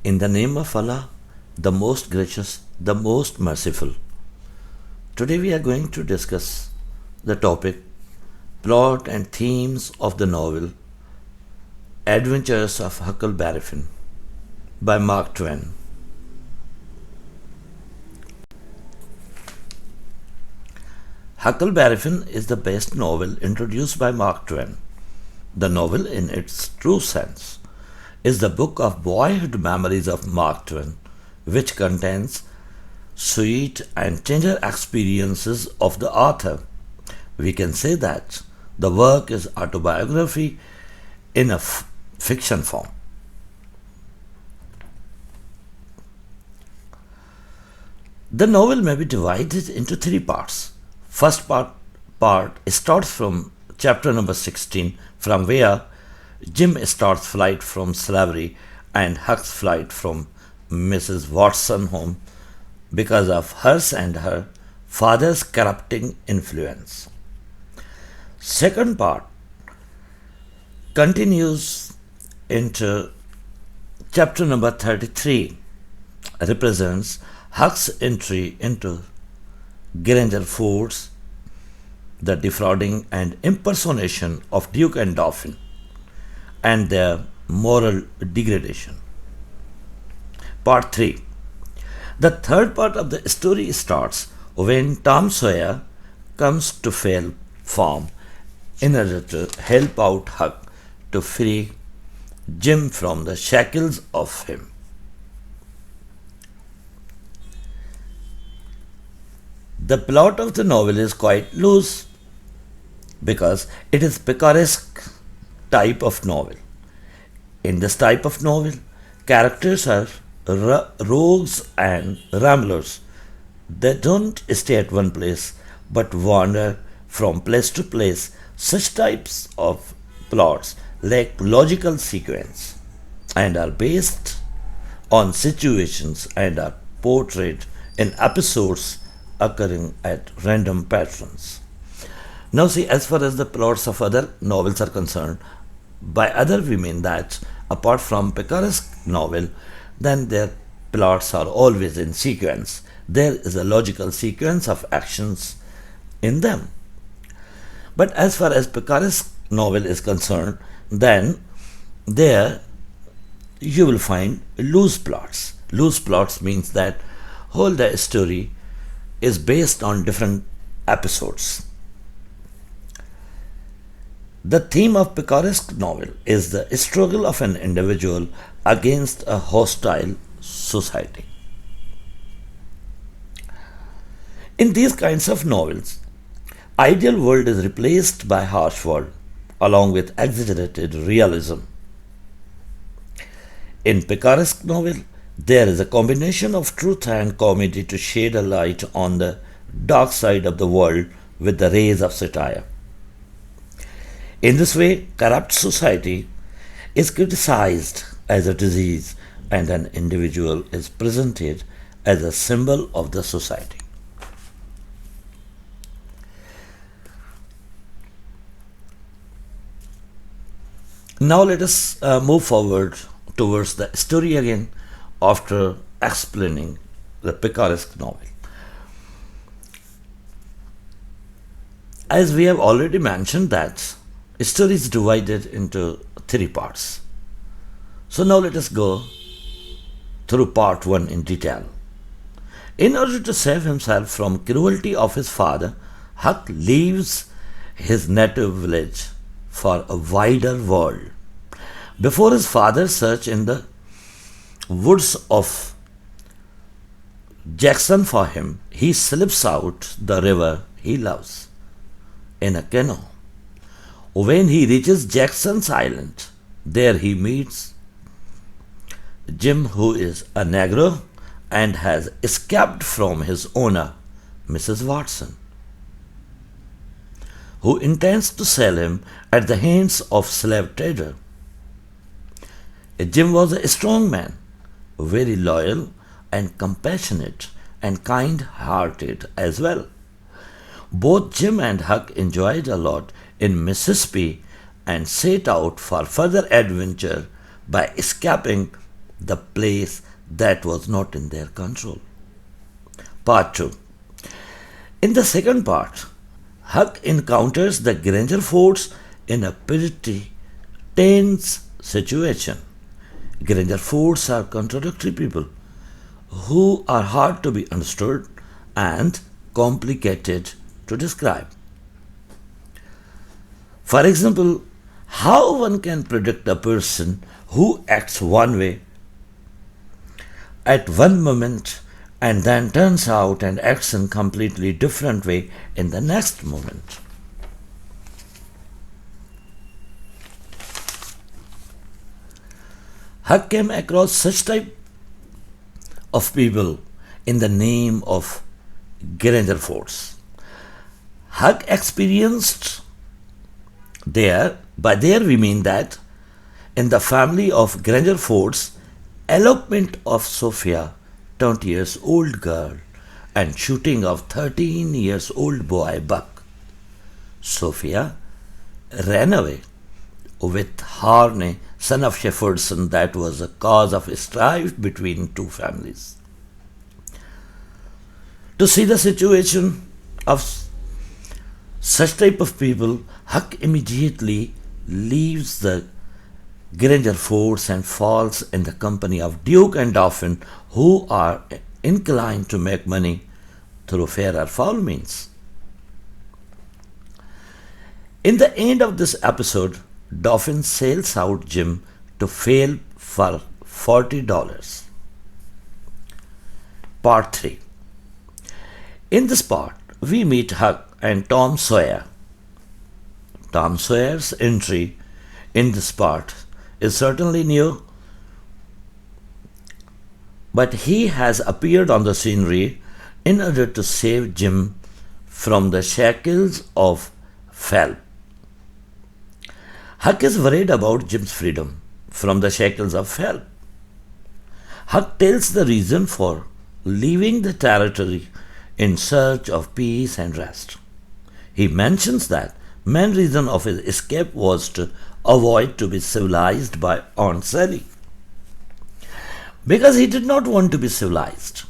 In the name of Allah, the most gracious, the most merciful. Today we are going to discuss the topic plot and themes of the novel Adventures of Huckleberry Fin by Mark Twain. Huckleberry Finn is the best novel introduced by Mark Twain. The novel, in its true sense, is the book of boyhood memories of Mark Twain, which contains sweet and tender experiences of the author. We can say that the work is autobiography in a fiction form. The novel may be divided into three parts. First part starts from chapter number 16, from where Jim starts flight from slavery and Huck's flight from Mrs. Watson's home because of hers and her father's corrupting influence. Second part continues into chapter number 33, represents Huck's entry into Granger Foods, the defrauding and impersonation of Duke and Dauphin, and their moral degradation. Part 3. The third part of the story starts when Tom Sawyer comes to Fail Farm in order to help out Huck to free Jim from the shackles of him. The plot of the novel is quite loose because it is picaresque type of novel. In this type of novel, characters are rogues and ramblers. They don't stay at one place but wander from place to place. Such types of plots lack logical sequence and are based on situations and are portrayed in episodes occurring at random patterns. Now see, as far as the plots of other novels are concerned, by other we mean that apart from picaresque novel, then their plots are always in sequence. There is a logical sequence of actions in them. But as far as picaresque novel is concerned, then there you will find loose plots. Loose plots means that whole the story is based on different episodes. The theme of picaresque novel is the struggle of an individual against a hostile society. In these kinds of novels, ideal world is replaced by harsh world, along with exaggerated realism. In picaresque novel, there is a combination of truth and comedy to shed a light on the dark side of the world with the rays of satire. In this way, corrupt society is criticized as a disease and an individual is presented as a symbol of the society. Now let us move forward towards the story again after explaining the picaresque novel. As we have already mentioned that story is divided into three parts. So now let us go through part 1 in detail. In order to save himself from cruelty of his father, Huck leaves his native village for a wider world. Before his father's search in the woods of Jackson for him, he slips out the river he loves in a canoe. When he reaches Jackson's Island, there he meets Jim, who is a Negro and has escaped from his owner, Mrs. Watson, who intends to sell him at the hands of slave trader. Jim was a strong man, very loyal and compassionate and kind-hearted as well. Both Jim and Huck enjoyed a lot in Mississippi and set out for further adventure by escaping the place that was not in their control. Part 2. In the second part, Huck encounters the Granger force in a pretty tense situation. Granger force are contradictory people who are hard to be understood and complicated to describe. For example, how one can predict a person who acts one way at one moment and then turns out and acts in completely different way in the next moment. Huck came across such type of people in the name of Granger force. Huck experienced by there we mean that in the family of Granger force, elopement of Sophia, 20 years old girl, and shooting of 13 years old boy Buck. Sophia ran away with Harney, son of Shepherdson, that was a cause of strife between two families. To see the situation of such type of people, Huck immediately leaves the Granger force and falls in the company of Duke and Dauphin, who are inclined to make money through fair or foul means. In the end of this episode, Dauphin sails out Jim to fail for $40. Part 3. In this part, we meet Huck and Tom Sawyer. Tom Sawyer's entry in this part is certainly new, but he has appeared on the scenery in order to save Jim from the shackles of Phelps. Huck is worried about Jim's freedom from the shackles of Phelps. Huck tells the reason for leaving the territory in search of peace and rest. He mentions that main reason of his escape was to avoid to be civilized by Aunt Sally, because he did not want to be civilized.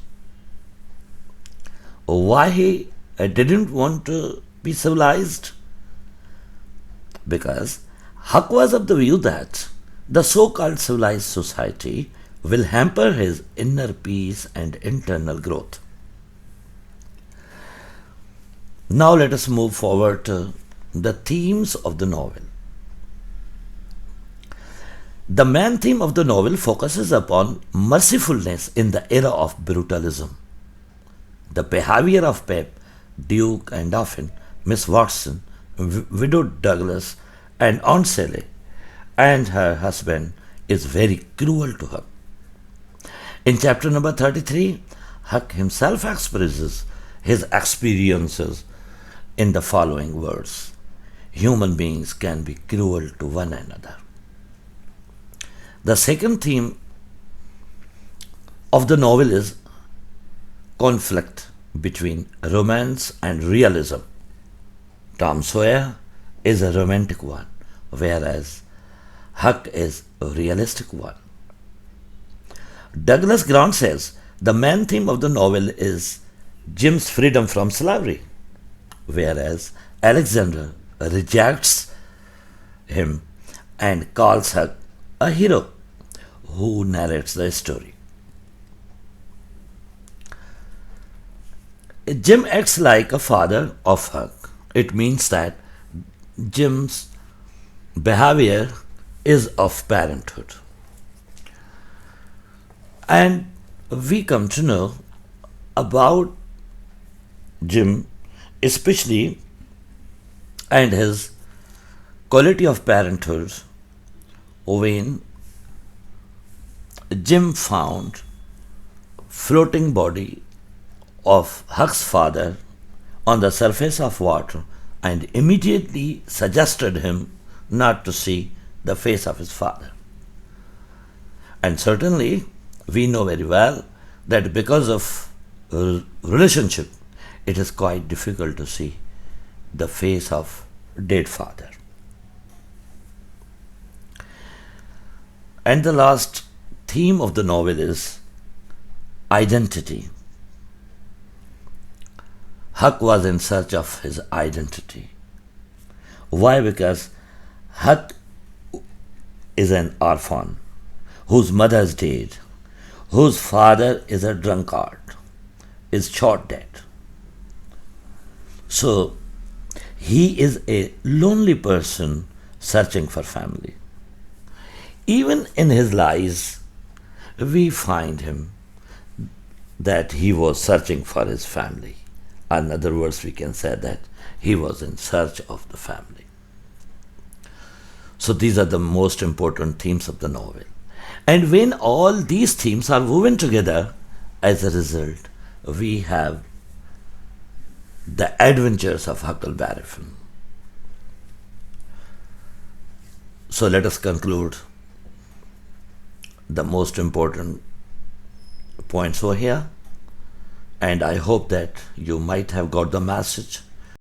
Why he didn't want to be civilized? Because Huck was of the view that the so-called civilized society will hamper his inner peace and internal growth. Now let us move forward to the themes of the novel. The main theme of the novel focuses upon mercifulness in the era of brutalism. The behavior of Pep, Duke and Dauphin, Miss Watson, Widow Douglas, and Aunt Sally and her husband is very cruel to her. In chapter number 33, Huck himself expresses his experiences in the following words: human beings can be cruel to one another. The second theme of the novel is conflict between romance and realism. Tom Sawyer is a romantic one, whereas Huck is a realistic one. Douglas Grant says the main theme of the novel is Jim's freedom from slavery, whereas Alexander rejects him and calls Huck a hero who narrates the story. Jim acts like a father of Huck. It means that Jim's behavior is of parenthood. And we come to know about Jim, especially, and his quality of parenthood when Jim found floating body of Huck's father on the surface of water and immediately suggested him not to see the face of his father. And certainly we know very well that because of relationship, it is quite difficult to see the face of dead father. And the last theme of the novel is identity. Huck was in search of his identity. Why? Because Huck is an orphan whose mother is dead, whose father is a drunkard, is shot dead. So he is a lonely person searching for family. Even in his lies, we find him that he was searching for his family. In other words, we can say that he was in search of the family. So these are the most important themes of the novel. And when all these themes are woven together, as a result, we have the Adventures of Huckleberry Fin. So let us conclude the most important points over here. And I hope that you might have got the message